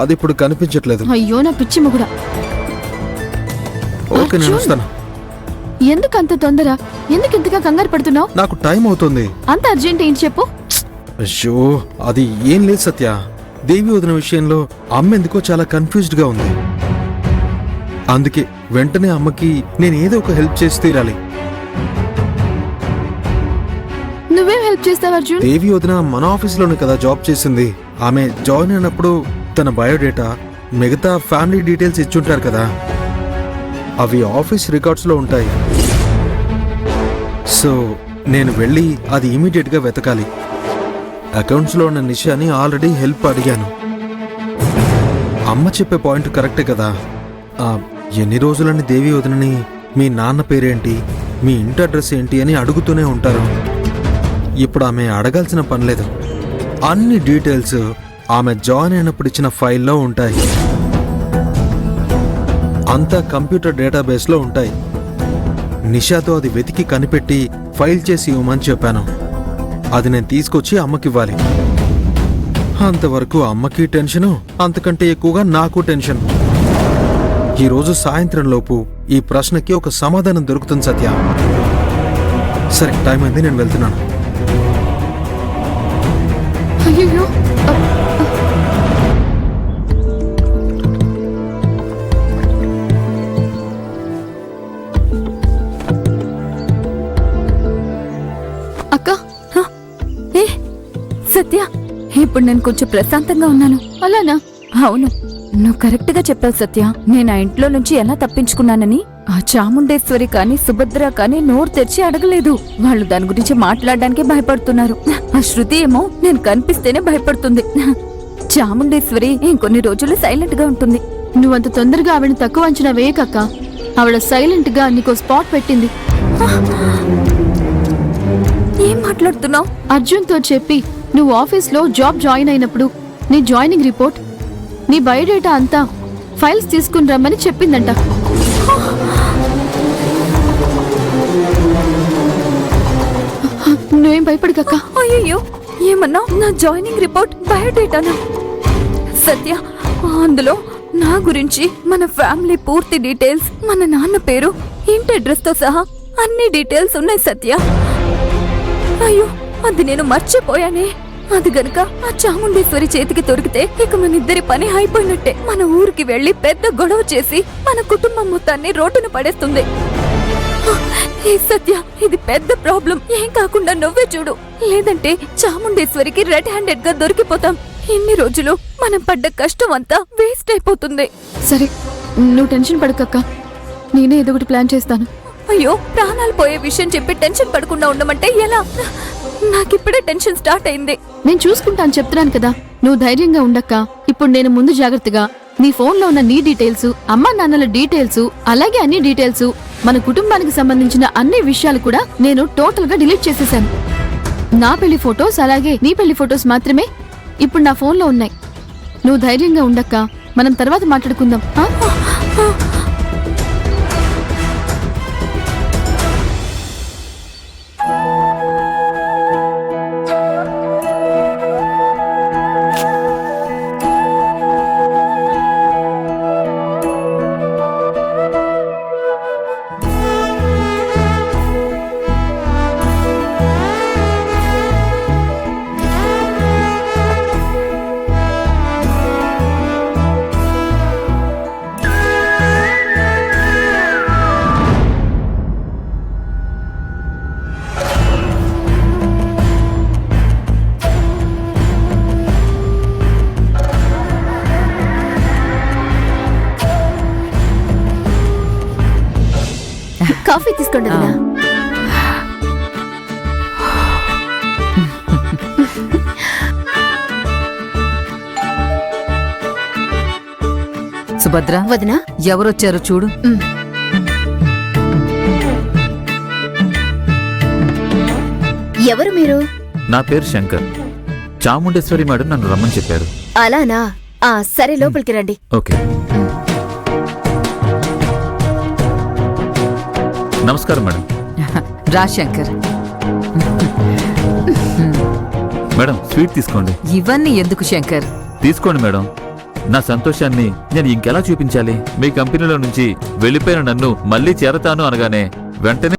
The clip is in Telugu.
అది ఇప్పుడు కనిపించట్లేదు. అయ్యో నా పిచ్చి మొగుడా. ఓకే, నేను వస్తాను. ఎందుకు అంత తొందర? ఎందుకు ఇంతగా కంగారు పడుతున్నావు? నాకు టైం అవుతుంది. అంత అర్జెంట్ ఏంటి చెప్పు? అయ్యో, అది ఏం లేదు సత్య. దేవి వదిన విషయంలో అమ్మ ఎందుకో చాలా కన్ఫ్యూజ్డ్ గా ఉంది. అందుకే వెంటనే అమ్మకి నేను ఏదో ఒక హెల్ప్ చేసి తీరాలి. నువ్వేం హెల్ప్ చేస్తావు అర్జున్? దేవి వదిన మన ఆఫీస్లోనే కదా జాబ్ చేసింది. ఆమె జాయిన్ అయినప్పుడు తన బయోడేటా, మిగతా ఫ్యామిలీ డీటెయిల్స్ ఇచ్చుంటారు కదా, అవి ఆఫీస్ రికార్డ్స్ లో ఉంటాయి. సో నేను వెళ్ళి అది ఇమీడియట్ గా వెతకాలి. అకౌంట్స్ లో ఉన్న నిషాని ఆల్రెడీ హెల్ప్ అడిగాను. అమ్మ చెప్పే పాయింట్ కరెక్టే కదా. ఎన్ని రోజులని దేవి వదినని మీ నాన్న పేరేంటి, మీ ఇంటి అడ్రస్ ఏంటి అని అడుగుతూనే ఉంటారు. ఇప్పుడు ఆమె అడగాల్సిన పనిలేదు. అన్ని డీటెయిల్స్ ఆమె జాయిన్ అయినప్పుడు ఇచ్చిన ఫైల్లో ఉంటాయి. అంతా కంప్యూటర్ డేటాబేస్లో ఉంటాయి. నిషాతో అది వెతికి కనిపెట్టి ఫైల్ చేసి ఇవ్వమని చెప్పాను. అది నేను తీసుకొచ్చి అమ్మకివ్వాలి. అంతవరకు అమ్మకి టెన్షను, అంతకంటే ఎక్కువగా నాకు టెన్షన్. ఈరోజు సాయంత్రం లోపు ఈ ప్రశ్నకి ఒక సమాధానం దొరుకుతుంది సత్య. సరే, టైం అయింది, నేను వెళ్తున్నాను. అయ్యో, అక్క. ఏ సత్య, ఇప్పుడు నేను కొంచెం ప్రశాంతంగా ఉన్నాను. అలానా? అవును, నువ్వు కరెక్ట్ గా చెప్పావు సత్య. నేను ఆ ఇంట్లో నుంచి ఎలా తప్పించుకున్నానని ఆ చాముండేశ్వరి కాని సుభద్ర కాని నోరు తెరిచి అడగలేదు. వాళ్ళు దాని గురించి మాట్లాడడానికి భయపడుతున్నారు. ఆ శృతి ఏమో నేను కనిపిస్తేనే భయపడుతుంది. చాముండేశ్వరి ఇంకొన్ని రోజులు సైలెంట్ గా ఉంటుంది. నువ్వంత తొందరగా ఆవిడని తక్కువ అంచనా వేయకక్క. ఆవిడ సైలెంట్ గా నీకో స్పాట్ పెట్టింది. ఏం మాట్లాడుతున్నావు? అర్జున్ తో చెప్పి నువ్వు ఆఫీస్ లో జాబ్ జాయిన్ అయినప్పుడు నీ జాయినింగ్ రిపోర్ట్, నీ బయోడేటా అంతా ఫైల్స్ తీసుకుని రమ్మని చెప్పిందంట. నువ్వేం భయపడకక్క. అయ్యో, ఏమన్నా? నా జాయినింగ్ రిపోర్ట్ బయోడేటానా? సత్య, అందులో నా గురించి, మన ఫ్యామిలీ పూర్తి డీటెయిల్స్, మన నాన్న పేరు, ఇంటి అడ్రస్ తో సహా అన్ని డీటెయిల్స్ ఉన్నాయి సత్య. అయ్యో, అది నేను మర్చిపోయానే. అది గనుక ఆ చాముండేశ్వరి చేతికి దొరికితే ఇక మన ఇద్దరి పని అయిపోయినట్టే. మన ఊరికి వెళ్లి పెద్ద గొడవ చేసి మన కుటుంబం మొత్తాన్ని రోడ్డున పడేస్తుంది. ఏ సత్య, ఇది పెద్ద ప్రాబ్లం. ఏం కాకుండా నువ్వే చూడు, లేదంటే చాముండేశ్వరికి రెడ్ హ్యాండెడ్ గా దొరికిపోతాం. ఇన్ని రోజులు మనం పడ్డ కష్టం అంతా వేస్ట్ అయిపోతుంది. సరే, నువ్వు టెన్షన్ పడకక్క. నేనే ఏదో ఒకటి ప్లాన్ చేస్తాను. అయ్యో, ప్రాణాలు పోయే విషయం చెప్పి టెన్షన్ పడకుండా ఉండమంటే ఎలా? నాకిప్పుడే టెన్షన్ స్టార్ట్ అయింది. నేను చూసుకుంటాను చెప్తున్నాను కదా, నువ్వు ధైర్యంగా ఉండక్క. ఇప్పుడు నేను ముందు జాగ్రత్తగా నీ ఫోన్లో ఉన్న నీ డీటెయిల్స్, అమ్మా నాన్నల డీటెయిల్స్, అలాగే అన్ని డీటెయిల్స్, మన కుటుంబానికి సంబంధించిన అన్ని విషయాలు కూడా నేను టోటల్ గా డిలీట్ చేసేసాను. నా పెళ్లి ఫొటోస్ అలాగే నీ పెళ్లి ఫొటోస్ మాత్రమే ఇప్పుడు నా ఫోన్లో ఉన్నాయి. నువ్వు ధైర్యంగా ఉండక్క, మనం తర్వాత మాట్లాడుకుందాం. కాఫీ తీసుకోండి. సుభద్ర, వదినా, ఎవరొచ్చారో చూడు. ఎవరు మీరు? నా పేరు శంకర్. చాముండేశ్వరి మేడం నన్ను రమ్మని చెప్పారు. అలానా? సరే, లోపలికి రండి. ఓకే. నమస్కారం మేడం. రా శంకర్. మేడం, స్వీట్ తీసుకోండి. ఇవన్నీ ఎందుకు శంకర్? తీసుకోండి మేడం. నా సంతోషాన్ని నేను ఇంకెలా చూపించాలి? మీ కంపెనీలో నుంచి వెళ్ళిపోయిన నన్ను మళ్ళీ చేరతాను అనగానే వెంటనే